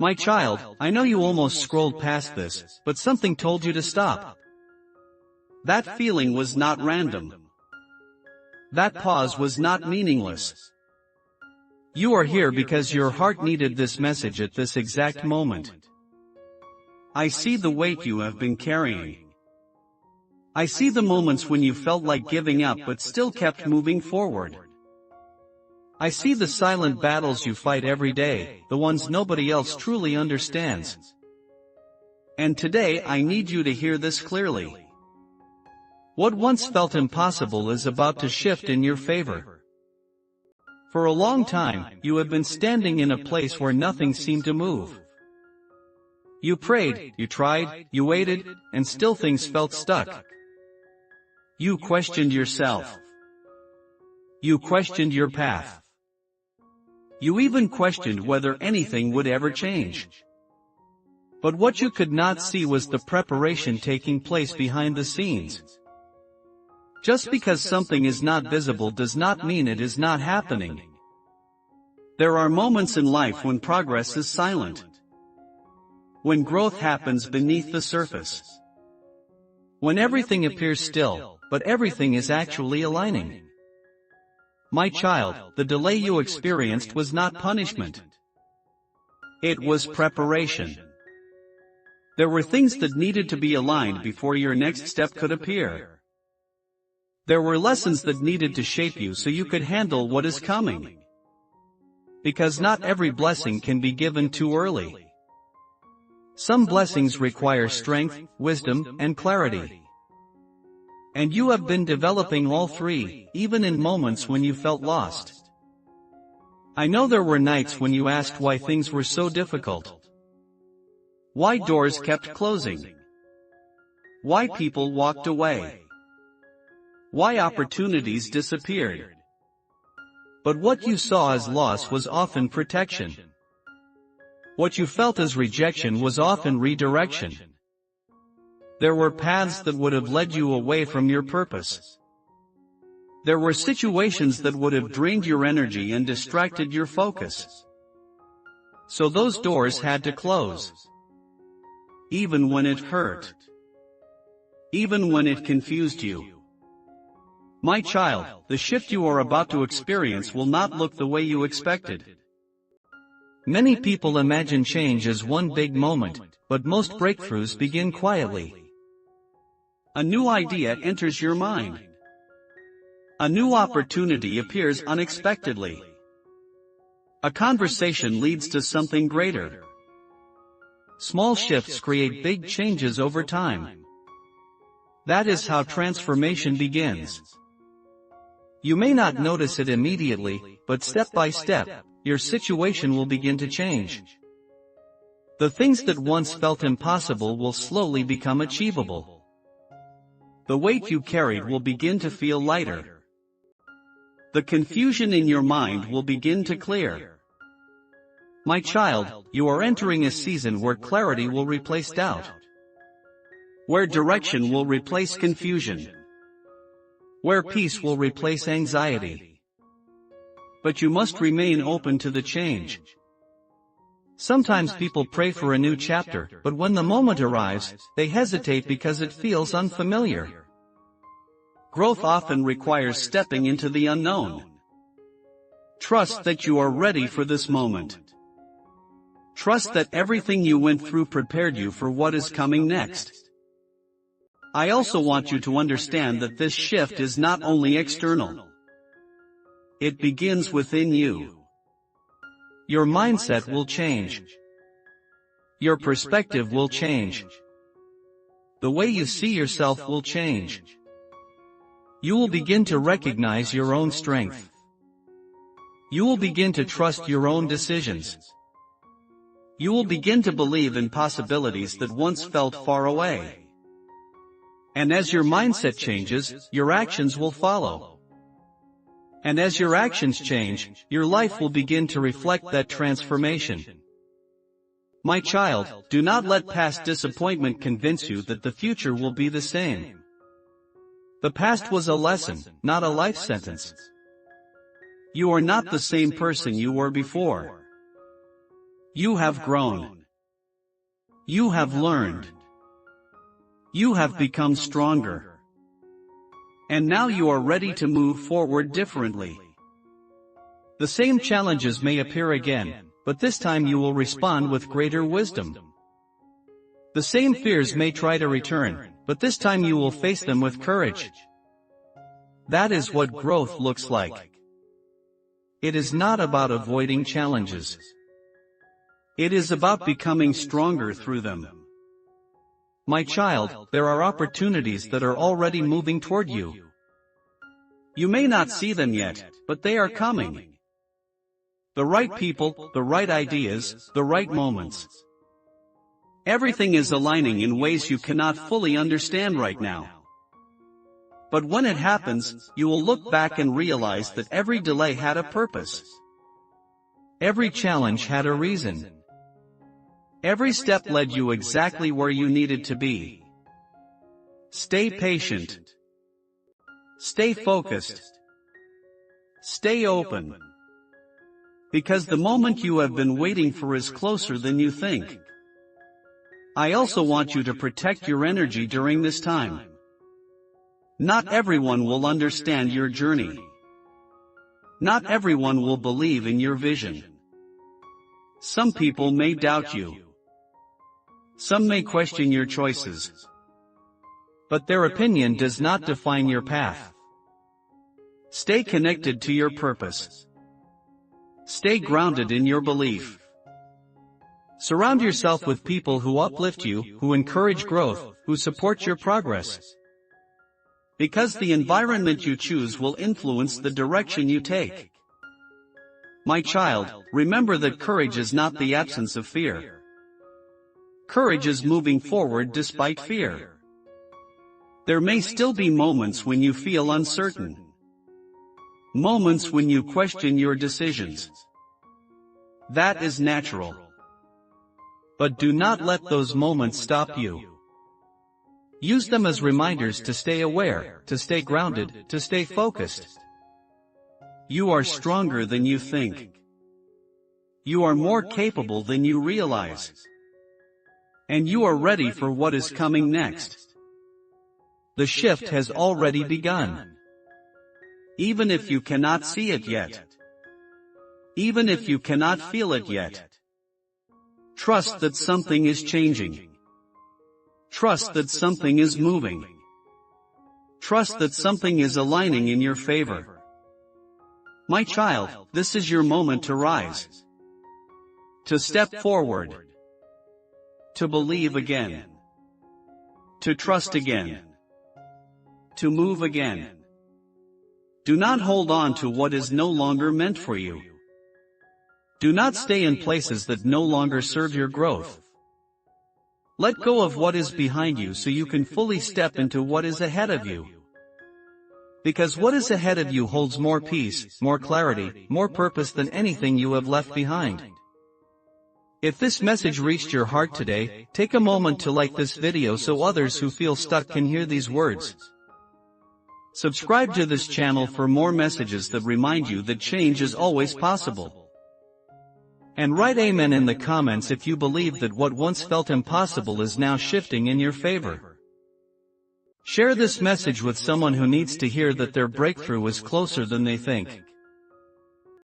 My child, I know you almost scrolled past this, but something told you to stop. That feeling was not random. That pause was not meaningless. You are here because your heart needed this message at this exact moment. I see the weight you have been carrying. I see the moments when you felt like giving up but still kept moving forward. I see the silent battles you fight every day, the ones nobody else truly understands. And today I need you to hear this clearly. What once felt impossible is about to shift in your favor. For a long time, you have been standing in a place where nothing seemed to move. You prayed, you tried, you waited, and still things felt stuck. You questioned yourself. You questioned your path. You even questioned whether anything would ever change. But what you could not see was the preparation taking place behind the scenes. Just because something is not visible does not mean it is not happening. There are moments in life when progress is silent. When growth happens beneath the surface. When everything appears still, but everything is actually aligning. My child, the delay you experienced was not punishment. It was preparation. There were things that needed to be aligned before your next step could appear. There were lessons that needed to shape you so you could handle what is coming. Because not every blessing can be given too early. Some blessings require strength, wisdom, and clarity. And you have been developing all three, even in moments when you felt lost. I know there were nights when you asked why things were so difficult. Why doors kept closing. Why people walked away. Why opportunities disappeared. But what you saw as loss was often protection. What you felt as rejection was often redirection. There were paths that would have led you away from your purpose. There were situations that would have drained your energy and distracted your focus. So those doors had to close. Even when it hurt. Even when it confused you. My child, the shift you are about to experience will not look the way you expected. Many people imagine change as one big moment, but most breakthroughs begin quietly. A new idea enters your mind. A new opportunity appears unexpectedly. A conversation leads to something greater. Small shifts create big changes over time. That is how transformation begins. You may not notice it immediately, but step by step, your situation will begin to change. The things that once felt impossible will slowly become achievable. The weight you carried will begin to feel lighter. The confusion in your mind will begin to clear. My child, you are entering a season where clarity will replace doubt. Where direction will replace confusion. Where peace will replace anxiety. But you must remain open to the change. Sometimes people pray for a new chapter, but when the moment arrives, they hesitate because it feels unfamiliar. Growth often requires stepping into the unknown. Trust that you are ready for this moment. Trust that everything you went through prepared you for what is coming next. I also want you to understand that this shift is not only external. It begins within you. Your mindset will change. Your perspective will change. The way you see yourself will change. You will begin to recognize your own strength. You will begin to trust your own decisions. You will begin to believe in possibilities that once felt far away. And as your mindset changes, your actions will follow. And as your actions change, your life will begin to reflect that transformation. My child, do not let past disappointment convince you that the future will be the same. The past was a lesson, not a life sentence. You are not the same person you were before. You have grown. You have learned. You have become stronger. And now you are ready to move forward differently. The same challenges may appear again, but this time you will respond with greater wisdom. The same fears may try to return, but this time you will face them with courage. That is what growth looks like. It is not about avoiding challenges. It is about becoming stronger through them. My child, there are opportunities that are already moving toward you. You may not see them yet, but they are coming. The right people, the right ideas, the right moments. Everything is aligning in ways you cannot fully understand right now. But when it happens, you will look back and realize that every delay had a purpose. Every challenge had a reason. Every step led you exactly where you needed to be. Stay patient. Stay focused. Stay open. Because the moment you have been waiting for is closer than you think. I also want you to protect your energy during this time. Not everyone will understand your journey. Not everyone will believe in your vision. Some people may doubt you. Some may question your choices. But their opinion does not define your path. Stay connected to your purpose. Stay grounded in your belief. Surround yourself with people who uplift you, who encourage growth, who support your progress. Because the environment you choose will influence the direction you take. My child, remember that courage is not the absence of fear. Courage is moving forward despite fear. There may still be moments when you feel uncertain. Moments when you question your decisions. That is natural. But do not let those moments stop you. Use them as reminders to stay aware, to stay grounded, to stay focused. You are stronger than you think. You are more capable than you realize. And you are ready for what is coming next. The shift has already begun. Even if you cannot see it yet. Even if you cannot feel it yet. Trust that something is changing. Trust that something is moving. Trust that something is aligning in your favor. My child, this is your moment to rise. To step forward. To believe again. To trust again. To move again. Do not hold on to what is no longer meant for you. Do not stay in places that no longer serve your growth. Let go of what is behind you so you can fully step into what is ahead of you. Because what is ahead of you holds more peace, more clarity, more purpose than anything you have left behind. If this message reached your heart today, take a moment to like this video so others who feel stuck can hear these words. Subscribe to this channel for more messages that remind you that change is always possible. And write amen in the comments if you believe that what once felt impossible is now shifting in your favor. Share this message with someone who needs to hear that their breakthrough is closer than they think.